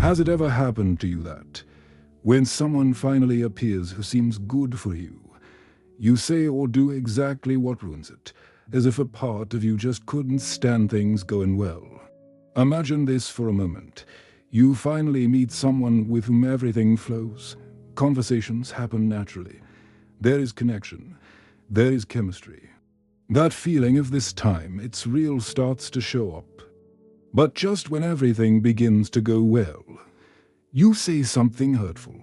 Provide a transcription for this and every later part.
Has it ever happened to you that, when someone finally appears who seems good for you, you say or do exactly what ruins it, as if a part of you just couldn't stand things going well? Imagine this for a moment. You finally meet someone with whom everything flows. Conversations happen naturally. There is connection. There is chemistry. That feeling of this time, it's real, starts to show up. But just when everything begins to go well, you say something hurtful.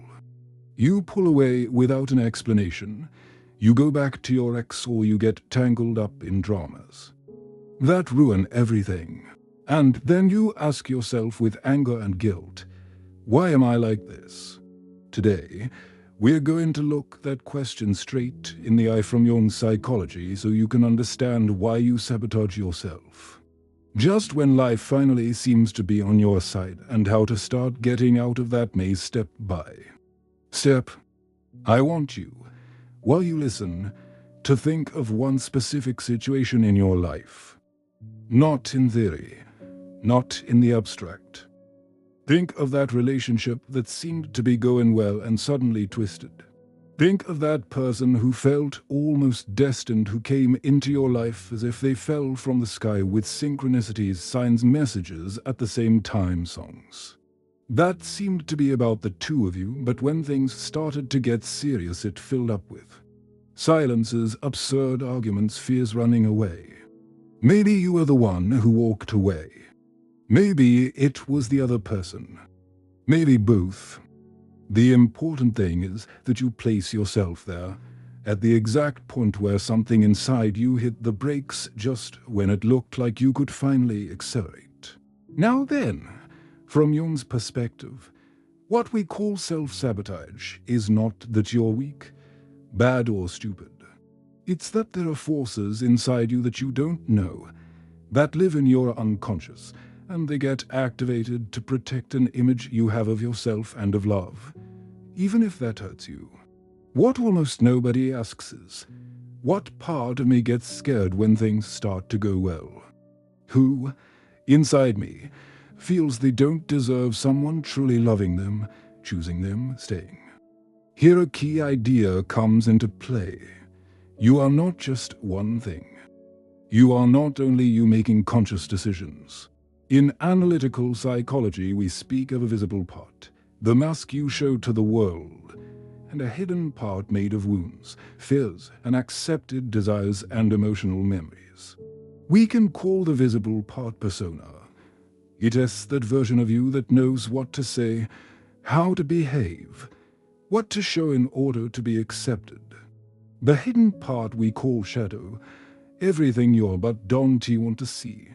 You pull away without an explanation. You go back to your ex, or you get tangled up in dramas that ruin everything. And then you ask yourself with anger and guilt, why am I like this? Today, we're going to look that question straight in the eye from Jung's psychology, so you can understand why you sabotage yourself. Just when life finally seems to be on your side, and how to start getting out of that maze step by step. I want you, while you listen, to think of one specific situation in your life. Not in theory, not in the abstract. Think of that relationship that seemed to be going well and suddenly twisted. Think of that person who felt almost destined, who came into your life as if they fell from the sky, with synchronicities, signs, messages at the same time, songs. That seemed to be about the two of you, but when things started to get serious, it filled up with silences, absurd arguments, fears, running away. Maybe you were the one who walked away. Maybe it was the other person. Maybe both. The important thing is that you place yourself there, at the exact point where something inside you hit the brakes, just when it looked like you could finally accelerate. Now then, from Jung's perspective, what we call self-sabotage is not that you're weak, bad, or stupid. It's that there are forces inside you that you don't know, that live in your unconscious, and they get activated to protect an image you have of yourself and of love, even if that hurts you. What almost nobody asks is, what part of me gets scared when things start to go well? Who, inside me, feels they don't deserve someone truly loving them, choosing them, staying? Here a key idea comes into play. You are not just one thing. You are not only you making conscious decisions. In analytical psychology, we speak of a visible part, the mask you show to the world, and a hidden part made of wounds, fears, unaccepted desires, and emotional memories. We can call the visible part persona. It is that version of you that knows what to say, how to behave, what to show in order to be accepted. The hidden part we call shadow, everything you're but don't you want to see.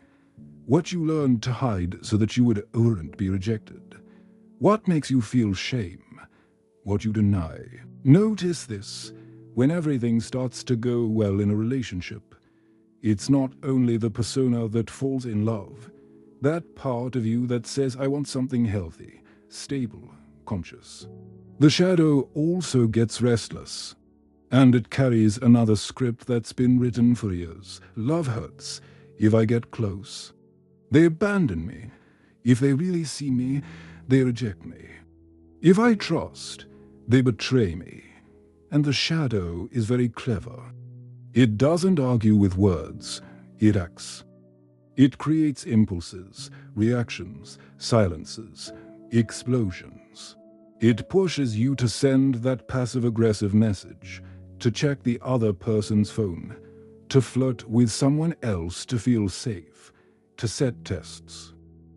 What you learned to hide so that you wouldn't be rejected. What makes you feel shame. What you deny. Notice this, when everything starts to go well in a relationship, it's not only the persona that falls in love, that part of you that says, I want something healthy, stable, conscious. The shadow also gets restless, and it carries another script that's been written for years. Love hurts if I get close. They abandon me. If they really see me, they reject me. If I trust, they betray me. And the shadow is very clever. It doesn't argue with words, it acts. It creates impulses, reactions, silences, explosions. It pushes you to send that passive-aggressive message, to check the other person's phone, to flirt with someone else to feel safe, to set tests,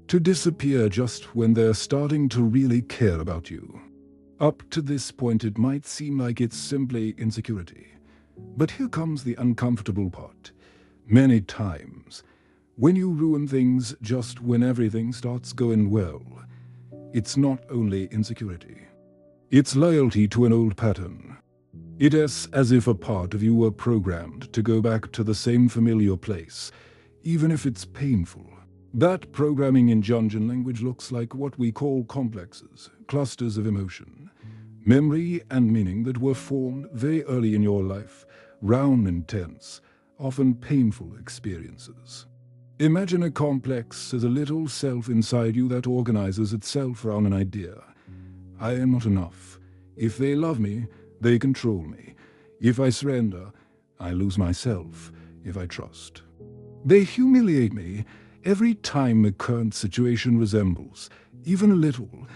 to disappear just when they're starting to really care about you. Up to this point, it might seem like it's simply insecurity. But here comes the uncomfortable part. Many times, when you ruin things just when everything starts going well, it's not only insecurity. It's loyalty to an old pattern. It is as if a part of you were programmed to go back to the same familiar place, even if it's painful. That programming in Jungian language looks like what we call complexes, clusters of emotion, memory and meaning that were formed very early in your life, round and tense, often painful experiences. Imagine a complex as a little self inside you that organizes itself around an idea. I am not enough. If they love me, they control me. If I surrender, I lose myself. If I trust, they humiliate me. Every time a current situation resembles, even a little,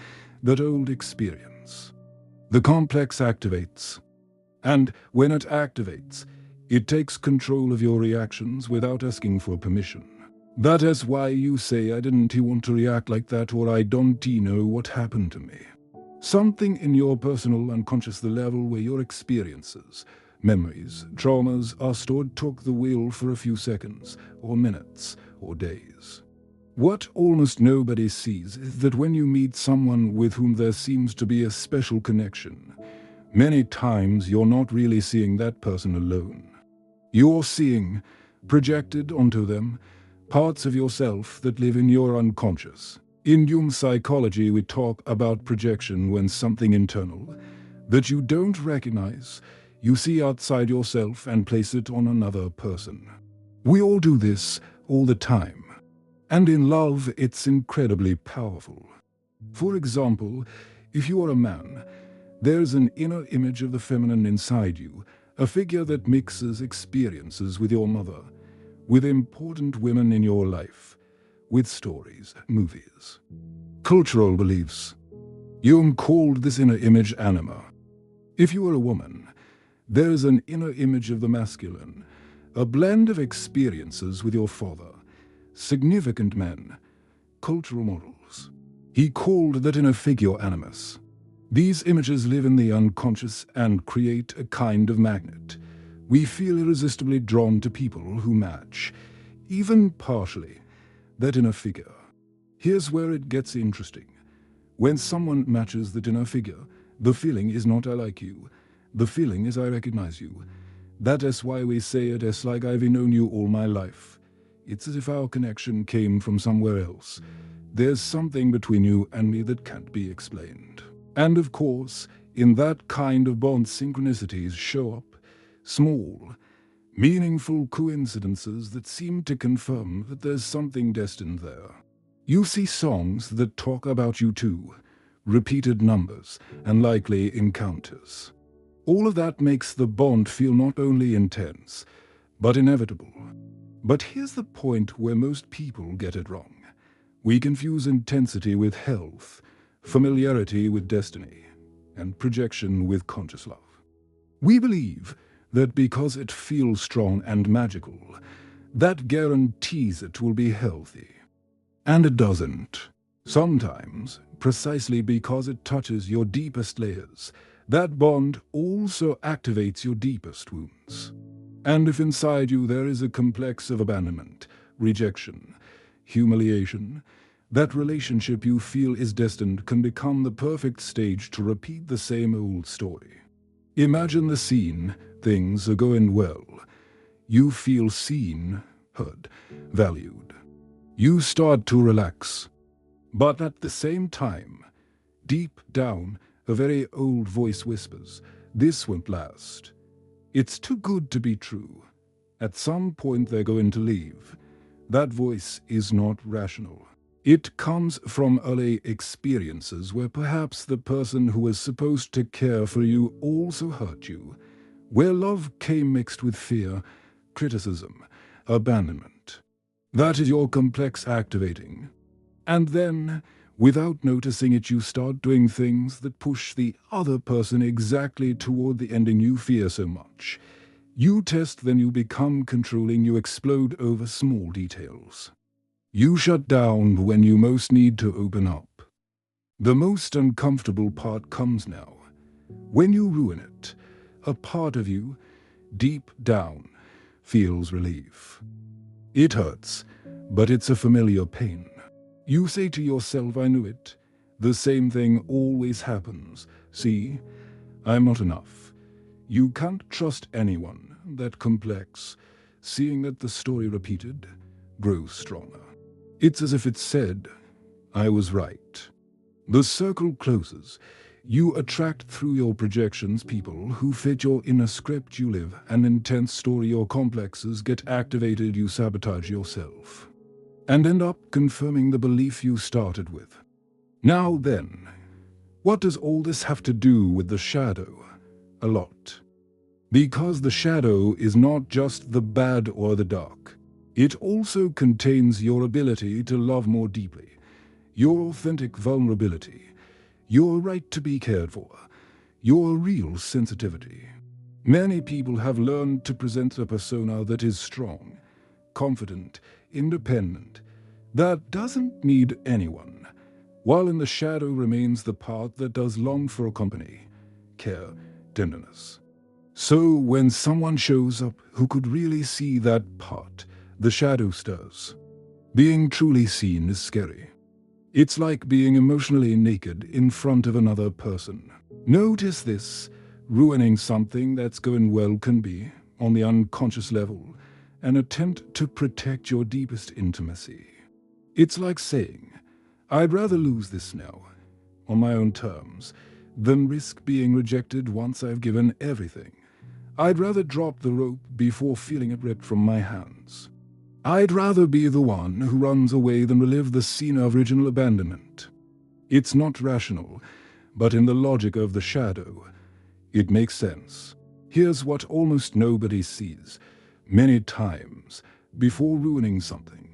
that old experience, the complex activates. And when it activates, it takes control of your reactions without asking for permission. That is why you say, I didn't want to react like that, or I don't know what happened to me. Something in your personal unconscious, the level where your experiences, memories, traumas are stored, took the wheel for a few seconds, or minutes, or days. What almost nobody sees is that when you meet someone with whom there seems to be a special connection, many times you're not really seeing that person alone. You're seeing, projected onto them, parts of yourself that live in your unconscious. In Jung psychology, we talk about projection when something internal that you don't recognize, you see outside yourself and place it on another person. We all do this all the time. And in love, it's incredibly powerful. For example, if you are a man, there's an inner image of the feminine inside you, a figure that mixes experiences with your mother, with important women in your life, with stories, movies, cultural beliefs. Jung called this inner image anima. If you are a woman, there's an inner image of the masculine, a blend of experiences with your father, significant men, cultural models. He called that inner figure animus. These images live in the unconscious and create a kind of magnet. We feel irresistibly drawn to people who match, even partially, that inner figure. Here's where it gets interesting. When someone matches that inner figure, the feeling is not I like you. The feeling is I recognize you. That is why we say it is like I've known you all my life. It's as if our connection came from somewhere else. There's something between you and me that can't be explained. And of course, in that kind of bond, synchronicities show up. Small, meaningful coincidences that seem to confirm that there's something destined there. You see songs that talk about you too, repeated numbers, and likely encounters. All of that makes the bond feel not only intense, but inevitable. But here's the point where most people get it wrong. We confuse intensity with health, familiarity with destiny, and projection with conscious love. We believe that because it feels strong and magical, that guarantees it will be healthy. And it doesn't. Sometimes, precisely because it touches your deepest layers, that bond also activates your deepest wounds. And if inside you there is a complex of abandonment, rejection, humiliation, that relationship you feel is destined can become the perfect stage to repeat the same old story. Imagine the scene, things are going well. You feel seen, heard, valued. You start to relax. But at the same time, deep down, a very old voice whispers, this won't last. It's too good to be true. At some point they're going to leave. That voice is not rational. It comes from early experiences where perhaps the person who was supposed to care for you also hurt you, where love came mixed with fear, criticism, abandonment. That is your complex activating. And then, without noticing it, you start doing things that push the other person exactly toward the ending you fear so much. You test, then you become controlling, you explode over small details. You shut down when you most need to open up. The most uncomfortable part comes now. When you ruin it, a part of you, deep down, feels relief. It hurts, but it's a familiar pain. You say to yourself, I knew it. The same thing always happens. See, I'm not enough. You can't trust anyone. That complex, seeing that the story repeated, grows stronger. It's as if it said, I was right. The circle closes. You attract through your projections people who fit your inner script. You live an intense story. Your complexes get activated. You sabotage yourself. and end up confirming the belief you started with. Now then, what does all this have to do with the shadow? A lot. Because the shadow is not just the bad or the dark. It also contains your ability to love more deeply, your authentic vulnerability, your right to be cared for, your real sensitivity. Many people have learned to present a persona that is strong, confident, independent, that doesn't need anyone, while in the shadow remains the part that does long for company, care, tenderness. So when someone shows up who could really see that part, the shadow stirs. Being truly seen is scary. It's like being emotionally naked in front of another person. Notice this. Ruining something that's going well can be, on the unconscious level, an attempt to protect your deepest intimacy. It's like saying, I'd rather lose this now, on my own terms, than risk being rejected once I've given everything. I'd rather drop the rope before feeling it ripped from my hands. I'd rather be the one who runs away than relive the scene of original abandonment. It's not rational, but in the logic of the shadow, it makes sense. Here's what almost nobody sees. Many times, before ruining something,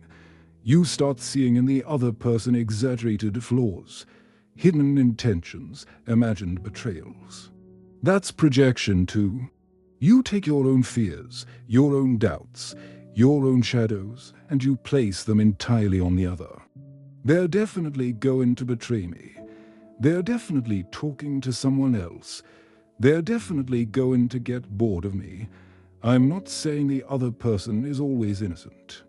you start seeing in the other person exaggerated flaws, hidden intentions, imagined betrayals. That's projection too. You take your own fears, your own doubts, your own shadows, and you place them entirely on the other. They're definitely going to betray me. They're definitely talking to someone else. They're definitely going to get bored of me. I'm not saying the other person is always innocent.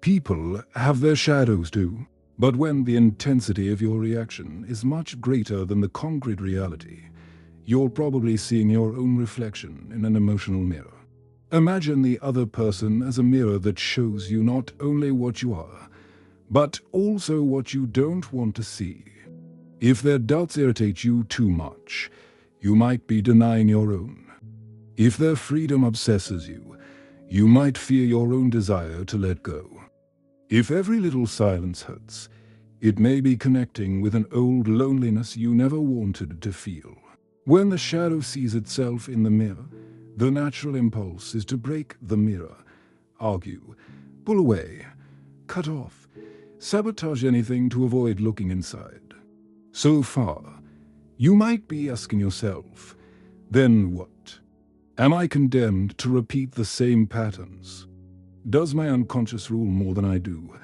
People have their shadows too, but when the intensity of your reaction is much greater than the concrete reality, you're probably seeing your own reflection in an emotional mirror. Imagine the other person as a mirror that shows you not only what you are, but also what you don't want to see. If their doubts irritate you too much, you might be denying your own. If their freedom obsesses you, you might fear your own desire to let go. If every little silence hurts, it may be connecting with an old loneliness you never wanted to feel. When the shadow sees itself in the mirror, the natural impulse is to break the mirror, argue, pull away, cut off, sabotage anything to avoid looking inside. So far, you might be asking yourself, then what? Am I condemned to repeat the same patterns? Does my unconscious rule more than I do?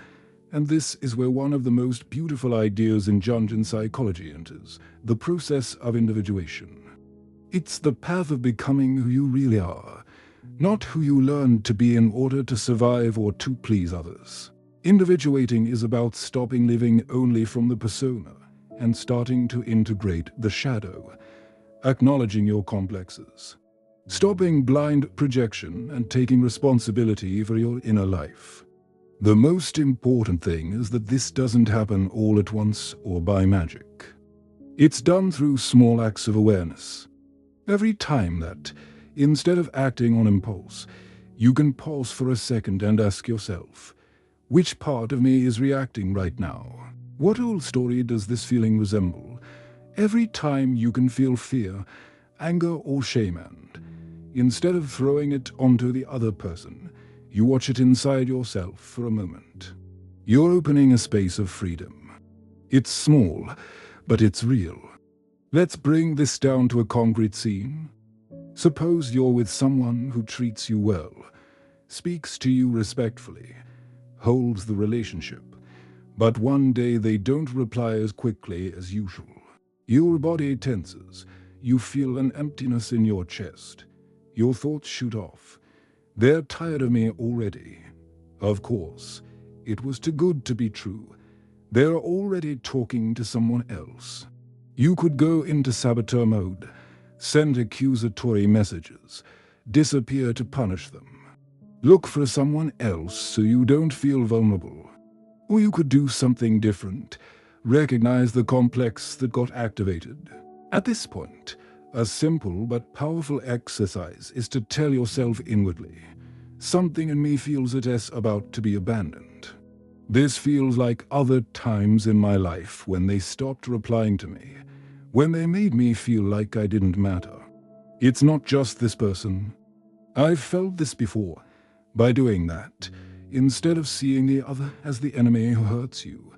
And this is where one of the most beautiful ideas in Jungian psychology enters, the process of individuation. It's the path of becoming who you really are, not who you learned to be in order to survive or to please others. Individuating is about stopping living only from the persona and starting to integrate the shadow, acknowledging your complexes, stopping blind projection and taking responsibility for your inner life. The most important thing is that this doesn't happen all at once or by magic. It's done through small acts of awareness. Every time that, instead of acting on impulse, you can pause for a second and ask yourself, which part of me is reacting right now? What old story does this feeling resemble? Every time you can feel fear, anger or shame and, instead of throwing it onto the other person, you watch it inside yourself for a moment. You're opening a space of freedom. It's small, but it's real. Let's bring this down to a concrete scene. Suppose you're with someone who treats you well, speaks to you respectfully, holds the relationship, but one day they don't reply as quickly as usual. Your body tenses, you feel an emptiness in your chest. Your thoughts shoot off. They're tired of me already. Of course, it was too good to be true. They're already talking to someone else. You could go into saboteur mode, send accusatory messages, disappear to punish them. Look for someone else so you don't feel vulnerable. Or you could do something different, recognize the complex that got activated. At this point, a simple but powerful exercise is to tell yourself inwardly, something in me feels it is about to be abandoned. This feels like other times in my life when they stopped replying to me, when they made me feel like I didn't matter. It's not just this person. I've felt this before. By doing that, instead of seeing the other as the enemy who hurts you,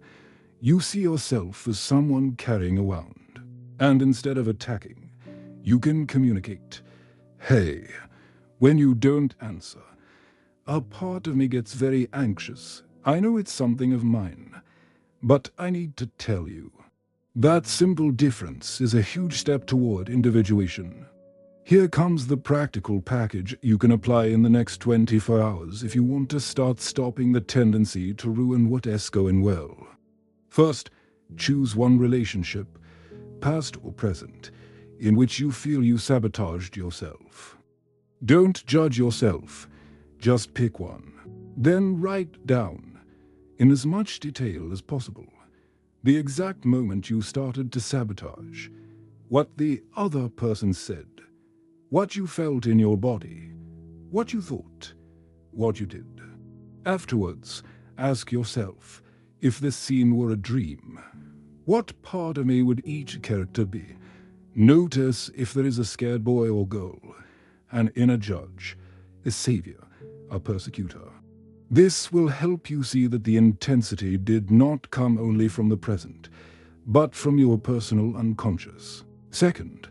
you see yourself as someone carrying a wound. And instead of attacking, you can communicate. Hey, when you don't answer, a part of me gets very anxious. I know it's something of mine, but I need to tell you. That simple difference is a huge step toward individuation. Here comes the practical package you can apply in the next 24 hours if you want to start stopping the tendency to ruin what's going well. First, choose one relationship, past or present, in which you feel you sabotaged yourself. Don't judge yourself, just pick one. Then write down, in as much detail as possible, the exact moment you started to sabotage, what the other person said, what you felt in your body, what you thought, what you did. Afterwards, ask yourself, if this scene were a dream, what part of me would each character be? Notice if there is a scared boy or girl, an inner judge, a savior, a persecutor. This will help you see that the intensity did not come only from the present, but from your personal unconscious. Second,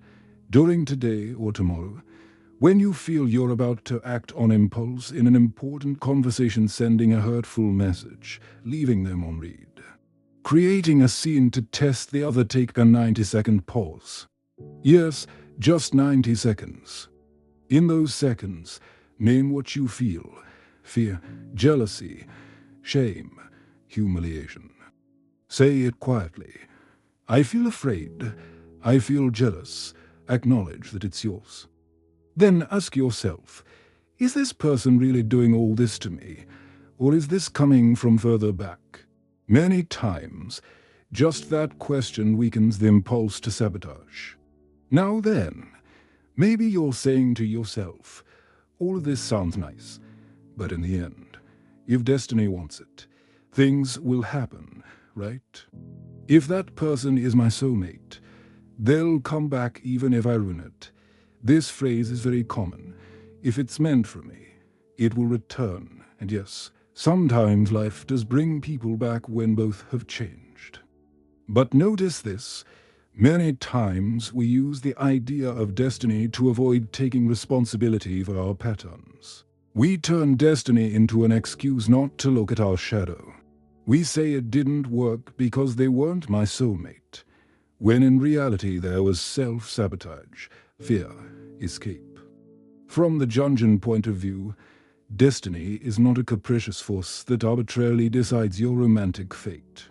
during today or tomorrow, when you feel you're about to act on impulse in an important conversation, sending a hurtful message, leaving them on read, creating a scene to test the other, take a 90-second pause. Yes, just 90 seconds. In those seconds, name what you feel: fear, jealousy, shame, humiliation. Say it quietly. I feel afraid. I feel jealous. Acknowledge that it's yours. Then ask yourself, is this person really doing all this to me, or is this coming from further back? Many times, just that question weakens the impulse to sabotage. Now then, maybe you're saying to yourself, all of this sounds nice, but in the end, if destiny wants it, things will happen, right? If that person is my soulmate, they'll come back even if I ruin it. This phrase is very common. If it's meant for me, it will return. And yes, sometimes life does bring people back when both have changed. But notice this. Many times we use the idea of destiny to avoid taking responsibility for our patterns. We turn destiny into an excuse not to look at our shadow. We say it didn't work because they weren't my soulmate, when in reality there was self-sabotage, fear, escape. From the Jungian point of view, destiny is not a capricious force that arbitrarily decides your romantic fate.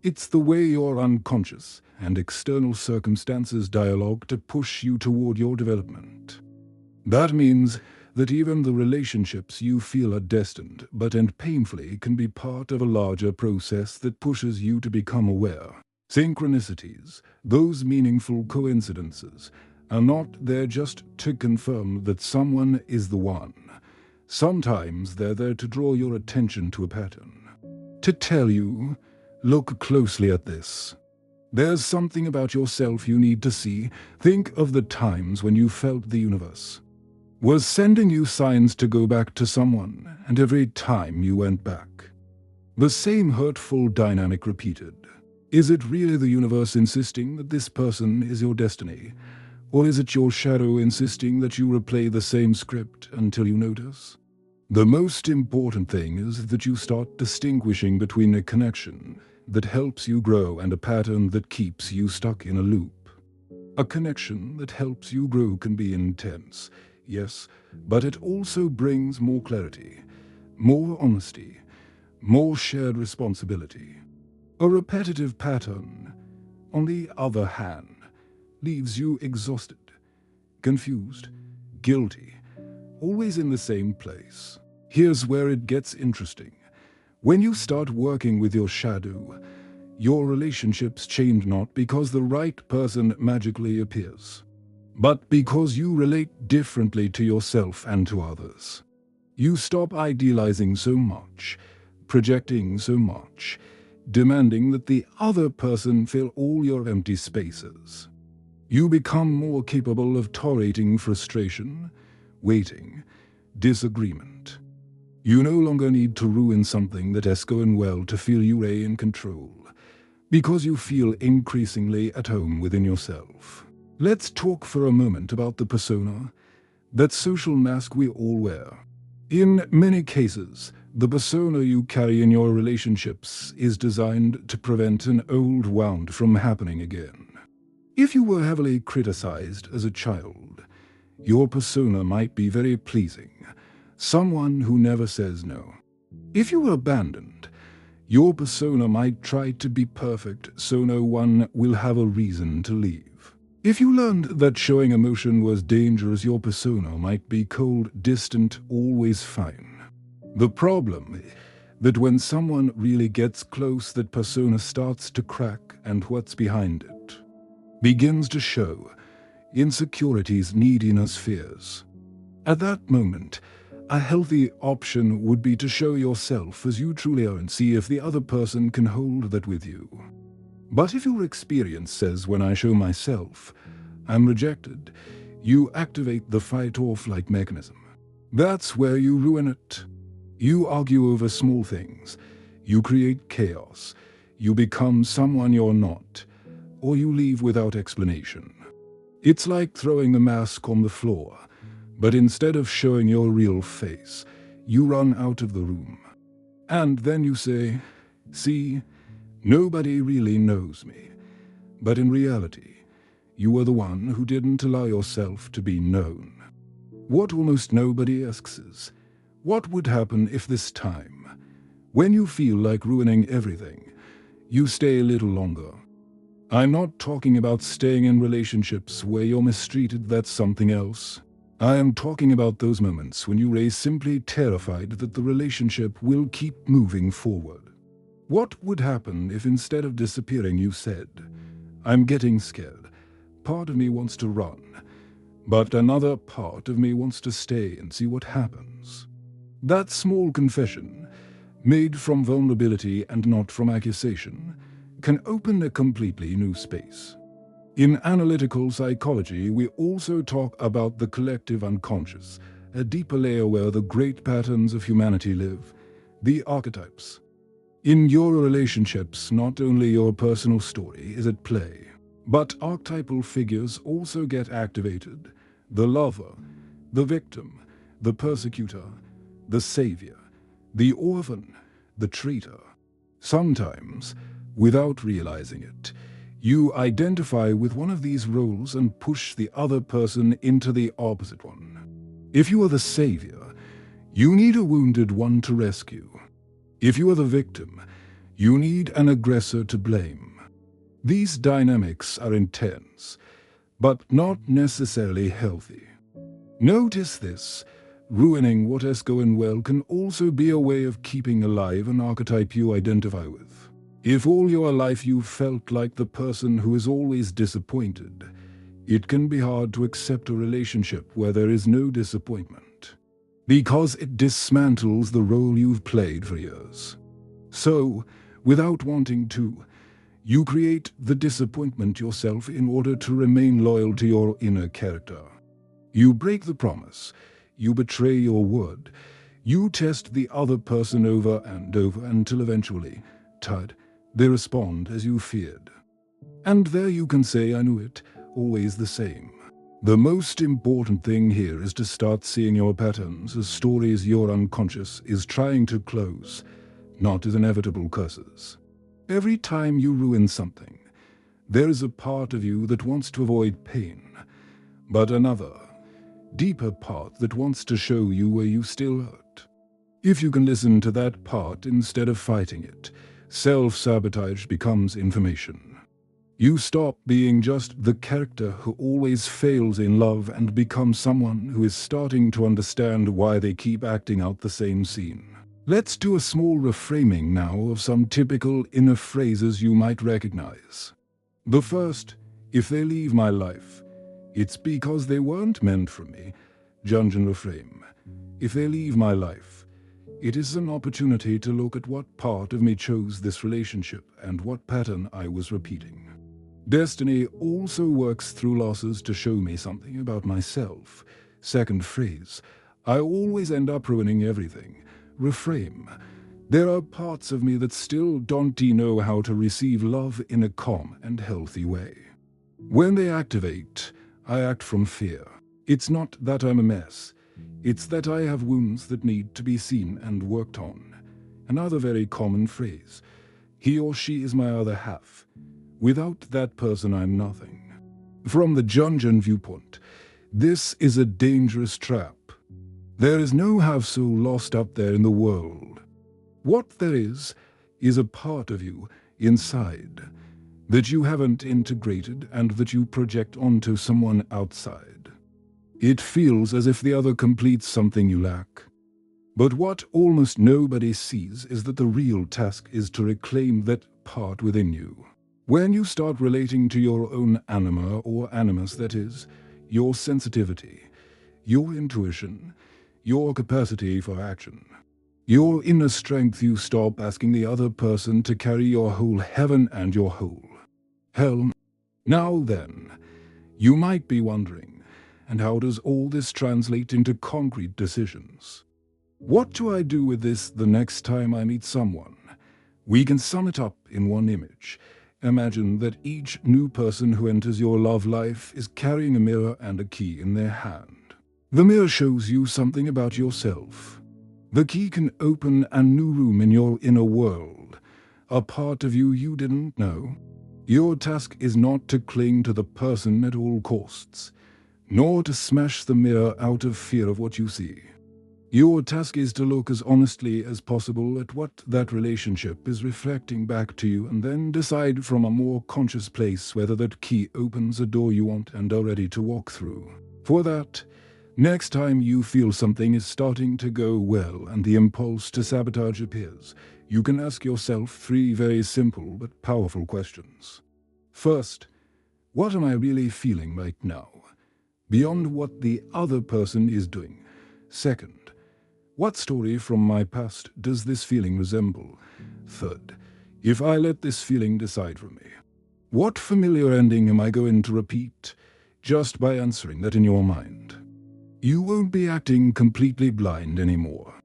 It's the way your unconscious and external circumstances dialogue to push you toward your development. That means that even the relationships you feel are destined but end painfully can be part of a larger process that pushes you to become aware. Synchronicities, those meaningful coincidences, are not there just to confirm that someone is the one. Sometimes they're there to draw your attention to a pattern. To tell you, look closely at this. There's something about yourself you need to see. Think of the times when you felt the universe was sending you signs to go back to someone, and every time you went back, the same hurtful dynamic repeated. Is it really the universe insisting that this person is your destiny? Or is it your shadow insisting that you replay the same script until you notice? The most important thing is that you start distinguishing between a connection that helps you grow and a pattern that keeps you stuck in a loop. A connection that helps you grow can be intense, yes, but it also brings more clarity, more honesty, more shared responsibility. A repetitive pattern, on the other hand, leaves you exhausted, confused, guilty, always in the same place. Here's where it gets interesting. When you start working with your shadow, your relationships change not because the right person magically appears, but because you relate differently to yourself and to others. You stop idealizing so much, projecting so much, demanding that the other person fill all your empty spaces. You become more capable of tolerating frustration, waiting, disagreement. You no longer need to ruin something that is going well to feel you're in control, because you feel increasingly at home within yourself. Let's talk for a moment about the persona, that social mask we all wear. In many cases, the persona you carry in your relationships is designed to prevent an old wound from happening again. If you were heavily criticized as a child, your persona might be very pleasing, someone who never says no. If you were abandoned, your persona might try to be perfect so no one will have a reason to leave. If you learned that showing emotion was dangerous, your persona might be cold, distant, always fine. The problem is that when someone really gets close, that persona starts to crack, and what's behind it begins to show: insecurities, neediness, fears. At that moment, a healthy option would be to show yourself as you truly are and see if the other person can hold that with you. But if your experience says, when I show myself, I'm rejected, you activate the fight-or-flight mechanism. That's where you ruin it. You argue over small things. You create chaos. You become someone you're not, or you leave without explanation. It's like throwing a mask on the floor, but instead of showing your real face, you run out of the room. And then you say, see, nobody really knows me. But in reality, you were the one who didn't allow yourself to be known. What almost nobody asks is, what would happen if this time, when you feel like ruining everything, you stay a little longer? I'm not talking about staying in relationships where you're mistreated, that's something else. I am talking about those moments when you are simply terrified that the relationship will keep moving forward. What would happen if instead of disappearing you said, I'm getting scared, part of me wants to run, but another part of me wants to stay and see what happens? That small confession, made from vulnerability and not from accusation, can open a completely new space. In analytical psychology, we also talk about the collective unconscious, a deeper layer where the great patterns of humanity live, the archetypes. In your relationships, not only your personal story is at play, but archetypal figures also get activated: the lover, the victim, the persecutor, the savior, the orphan, the traitor. Sometimes, without realizing it, you identify with one of these roles and push the other person into the opposite one. If you are the savior, you need a wounded one to rescue. If you are the victim, you need an aggressor to blame. These dynamics are intense, but not necessarily healthy. Notice this: ruining what is going well can also be a way of keeping alive an archetype you identify with. If all your life you've felt like the person who is always disappointed, it can be hard to accept a relationship where there is no disappointment, because it dismantles the role you've played for years. So, without wanting to, you create the disappointment yourself in order to remain loyal to your inner character. You break the promise, you betray your word, you test the other person over and over until eventually, tired, they respond as you feared. And there you can say, I knew it, always the same. The most important thing here is to start seeing your patterns as stories your unconscious is trying to close, not as inevitable curses. Every time you ruin something, there is a part of you that wants to avoid pain, but another, deeper part that wants to show you where you still hurt. If you can listen to that part instead of fighting it, self-sabotage becomes information. You stop being just the character who always fails in love and become someone who is starting to understand why they keep acting out the same scene. Let's do a small reframing now of some typical inner phrases you might recognize. The first, if they leave my life, it's because they weren't meant for me. Jung reframe. If they leave my life, It is an opportunity to look at what part of me chose this relationship and what pattern I was repeating. Destiny also works through losses to show me something about myself. Second phrase, I always end up ruining everything. Reframe, there are parts of me that still don't know how to receive love in a calm and healthy way. When they activate, I act from fear. It's not that I'm a mess. It's that I have wounds that need to be seen and worked on. Another very common phrase, he or she is my other half. Without that person, I'm nothing. From the Jungian viewpoint, this is a dangerous trap. There is no half soul lost up there in the world. What there is a part of you inside that you haven't integrated and that you project onto someone outside. It feels as if the other completes something you lack. But what almost nobody sees is that the real task is to reclaim that part within you. When you start relating to your own anima or animus, that is, your sensitivity, your intuition, your capacity for action, your inner strength, you stop asking the other person to carry your whole heaven and your whole hell. Now then, you might be wondering, and how does all this translate into concrete decisions? What do I do with this the next time I meet someone? We can sum it up in one image. Imagine that each new person who enters your love life is carrying a mirror and a key in their hand. The mirror shows you something about yourself. The key can open a new room in your inner world, a part of you you didn't know. Your task is not to cling to the person at all costs, nor to smash the mirror out of fear of what you see. Your task is to look as honestly as possible at what that relationship is reflecting back to you and then decide from a more conscious place whether that key opens a door you want and are ready to walk through. For that, next time you feel something is starting to go well and the impulse to sabotage appears, you can ask yourself 3 very simple but powerful questions. First, what am I really feeling right now, beyond what the other person is doing? Second, what story from my past does this feeling resemble? Third, if I let this feeling decide for me, what familiar ending am I going to repeat just by answering that in your mind? You won't be acting completely blind anymore.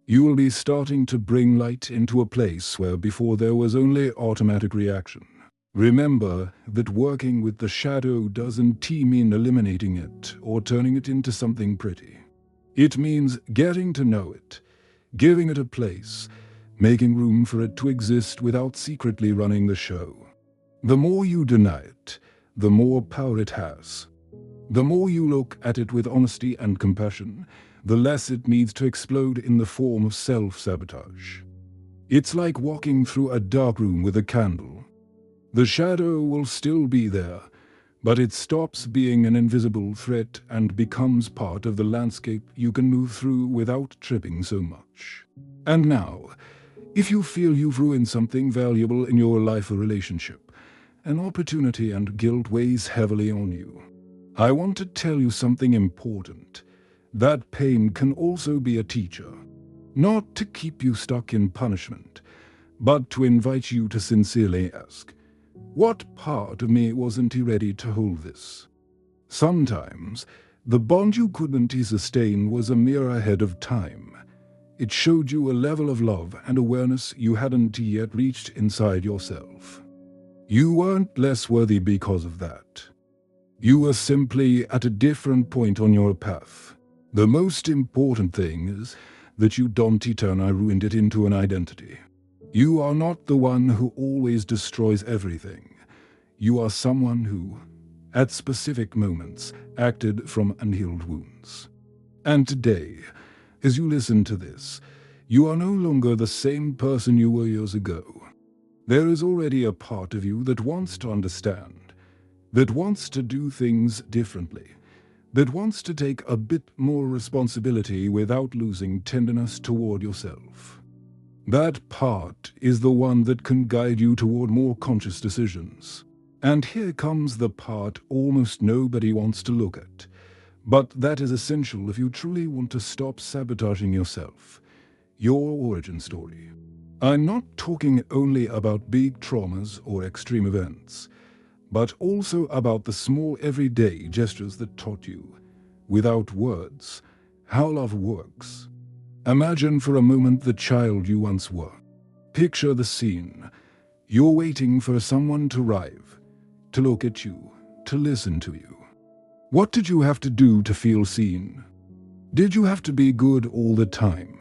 You will be starting to bring light into a place where before there was only automatic reaction. Remember that working with the shadow doesn't mean eliminating it or turning it into something pretty. It means getting to know it, giving it a place, making room for it to exist without secretly running the show. The more you deny it, the more power it has. The more you look at it with honesty and compassion, the less it needs to explode in the form of self-sabotage. It's like walking through a dark room with a candle. The shadow will still be there, but it stops being an invisible threat and becomes part of the landscape you can move through without tripping so much. And now, if you feel you've ruined something valuable in your life or relationship, an opportunity and guilt weighs heavily on you. I want to tell you something important. That pain can also be a teacher, not to keep you stuck in punishment, but to invite you to sincerely ask, what part of me wasn't ready to hold this? Sometimes, the bond you couldn't sustain was a mirror ahead of time. It showed you a level of love and awareness you hadn't yet reached inside yourself. You weren't less worthy because of that. You were simply at a different point on your path. The most important thing is that you don't ruined it into an identity. You are not the one who always destroys everything. You are someone who, at specific moments, acted from unhealed wounds. And today, as you listen to this, you are no longer the same person you were years ago. There is already a part of you that wants to understand, that wants to do things differently, that wants to take a bit more responsibility without losing tenderness toward yourself. That part is the one that can guide you toward more conscious decisions. And here comes the part almost nobody wants to look at. But that is essential if you truly want to stop sabotaging yourself. your origin story. I'm not talking only about big traumas or extreme events, but also about the small everyday gestures that taught you, without words, how love works. Imagine for a moment the child you once were. Picture the scene. You're waiting for someone to arrive, to look at you, to listen to you. What did you have to do to feel seen? Did you have to be good all the time?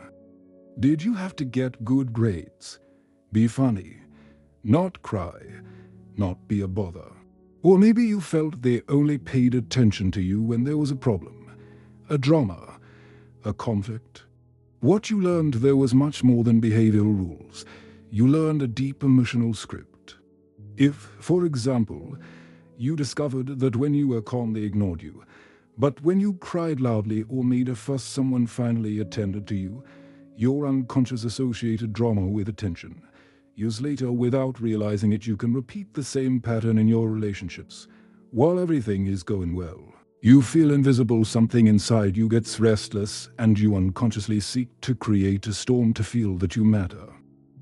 Did you have to get good grades, be funny, not cry, not be a bother? Or maybe you felt they only paid attention to you when there was a problem, a drama, a conflict. What you learned there was much more than behavioral rules. You learned a deep emotional script. If, for example, you discovered that when you were calm they ignored you, but when you cried loudly or made a fuss someone finally attended to you, your unconscious associated drama with attention. Years later, without realizing it, you can repeat the same pattern in your relationships. While everything is going well, you feel invisible, something inside you gets restless, and you unconsciously seek to create a storm to feel that you matter.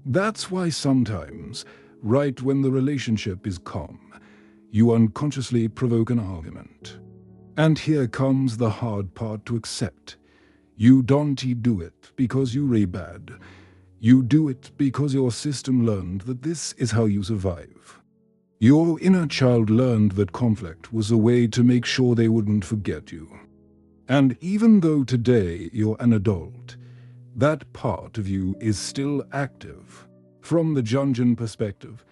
That's why sometimes, right when the relationship is calm, you unconsciously provoke an argument. And here comes the hard part to accept. You don't do it because you're bad. You do it because your system learned that this is how you survive. Your inner child learned that conflict was a way to make sure they wouldn't forget you. And even though today you're an adult, that part of you is still active. From the Jungian perspective,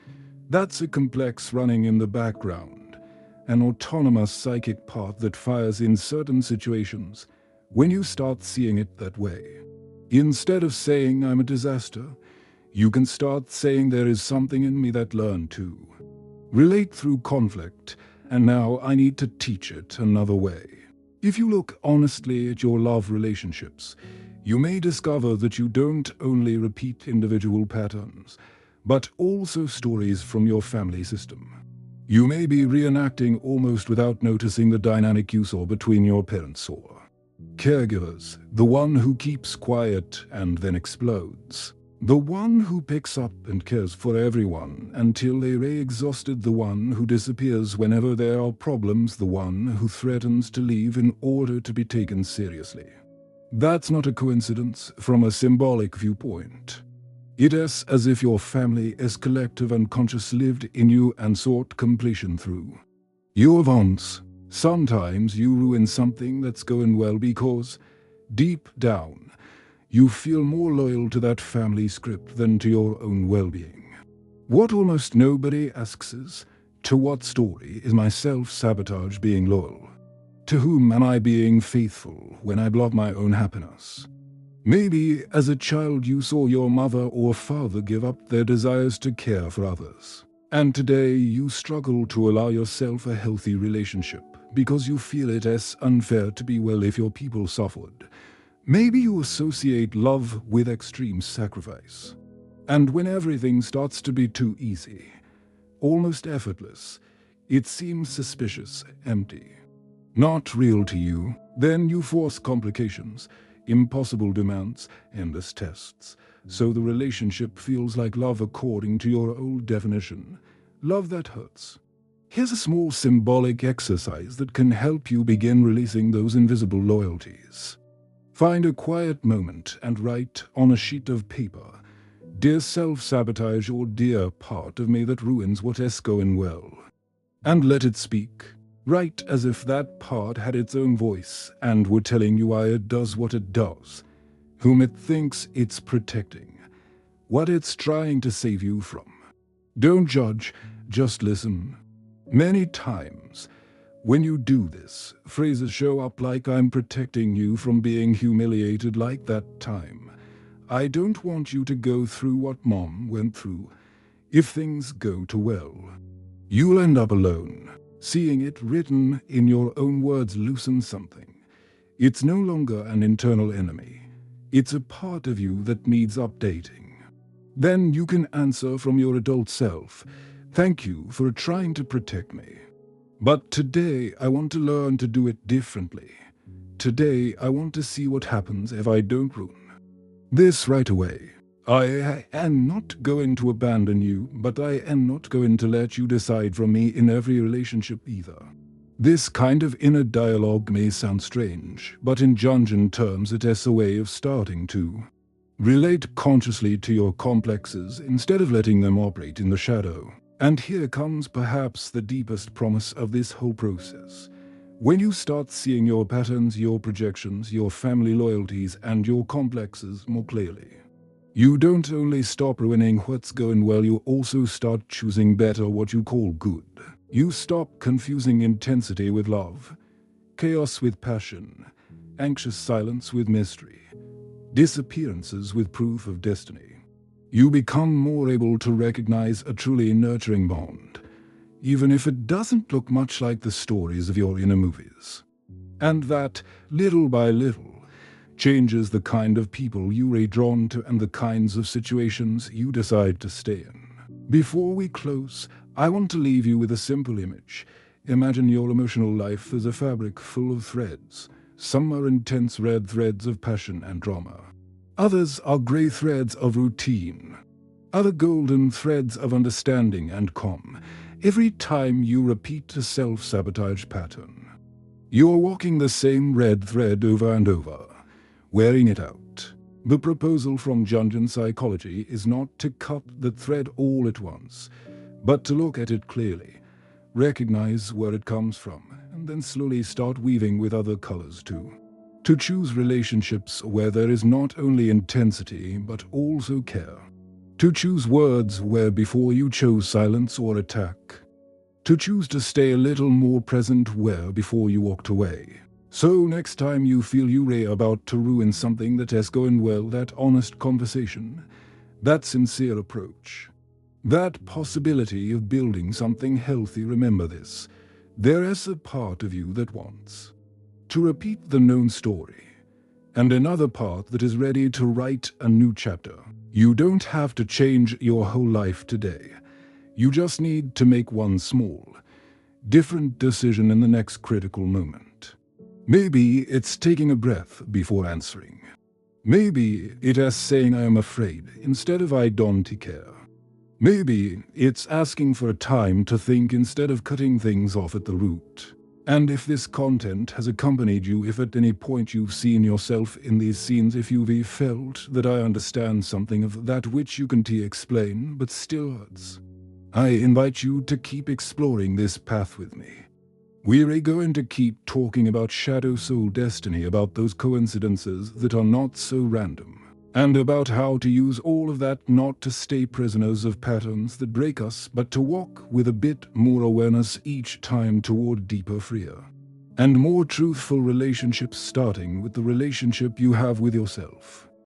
that's a complex running in the background, an autonomous psychic part that fires in certain situations when you start seeing it that way. Instead of saying I'm a disaster, you can start saying there is something in me that learned to relate through conflict, and now I need to teach it another way. If you look honestly at your love relationships, you may discover that you don't only repeat individual patterns, but also stories from your family system. You may be reenacting almost without noticing the dynamic you saw between your parents or caregivers, the one who keeps quiet and then explodes. The one who picks up and cares for everyone until they're exhausted, the one who disappears whenever there are problems, the one who threatens to leave in order to be taken seriously. That's not a coincidence from a symbolic viewpoint. It is as if your family as collective unconscious lived in you and sought completion through your wants. Sometimes you ruin something that's going well because, deep down, you feel more loyal to that family script than to your own well-being. What almost nobody asks is, to what story is my self-sabotage being loyal? To whom am I being faithful when I block my own happiness? Maybe as a child you saw your mother or father give up their desires to care for others. And today you struggle to allow yourself a healthy relationship because you feel it as unfair to be well if your people suffered. Maybe you associate love with extreme sacrifice. And when everything starts to be too easy, almost effortless, it seems suspicious, empty, not real to you. Then you force complications, impossible demands, endless tests. So the relationship feels like love according to your old definition. Love that hurts. Here's a small symbolic exercise that can help you begin releasing those invisible loyalties. Find a quiet moment and write on a sheet of paper, "Dear self-sabotage," or "Dear part of me that ruins what is going well." And let it speak. Write as if that part had its own voice and were telling you why it does what it does, whom it thinks it's protecting, what it's trying to save you from. Don't judge, just listen. Many times, when you do this, phrases show up like "I'm protecting you from being humiliated like that time. I don't want you to go through what Mom went through. If things go too well, you'll end up alone." Seeing it written in your own words loosens something. It's no longer an internal enemy. It's a part of you that needs updating. Then you can answer from your adult self, "Thank you for trying to protect me. But today I want to learn to do it differently. Today I want to see what happens if I don't ruin this right away. I am not going to abandon you, but I am not going to let you decide from me in every relationship either. This kind of inner dialogue may sound strange, but in Jungian terms it is a way of starting to relate consciously to your complexes instead of letting them operate in the shadow. And here comes perhaps the deepest promise of this whole process. When you start seeing your patterns, your projections, your family loyalties, and your complexes more clearly, you don't only stop ruining what's going well, you also start choosing better, what you call good. You stop confusing intensity with love, chaos with passion, anxious silence with mystery, disappearances with proof of destiny. You become more able to recognize a truly nurturing bond, even if it doesn't look much like the stories of your inner movies. And that, little by little, changes the kind of people you are drawn to and the kinds of situations you decide to stay in. Before we close, I want to leave you with a simple image. Imagine your emotional life as a fabric full of threads. Some are intense red threads of passion and drama. Others are gray threads of routine. Other golden threads of understanding and calm. Every time you repeat a self-sabotage pattern, you're walking the same red thread over and over, wearing it out. The proposal from Jungian psychology is not to cut the thread all at once, but to look at it clearly, recognize where it comes from, and then slowly start weaving with other colors too. To choose relationships where there is not only intensity but also care. To choose words where before you chose silence or attack. To choose to stay a little more present where before you walked away. So next time you feel you're about to ruin something that has going well, that honest conversation, that sincere approach, that possibility of building something healthy, remember this: there is a part of you that wants to repeat the known story, and another part that is ready to write a new chapter. You don't have to change your whole life today. You just need to make one small, different decision in the next critical moment. Maybe it's taking a breath before answering. Maybe it is saying I am afraid instead of I don't care. Maybe it's asking for time to think instead of cutting things off at the root. And if this content has accompanied you, if at any point you've seen yourself in these scenes, if you've felt that I understand something of that which you can't explain but still hurts, I invite you to keep exploring this path with me. We're going to keep talking about shadow soul destiny, about those coincidences that are not so random, and about how to use all of that not to stay prisoners of patterns that break us, but to walk with a bit more awareness each time toward deeper, freer, and more truthful relationships, starting with the relationship you have with yourself.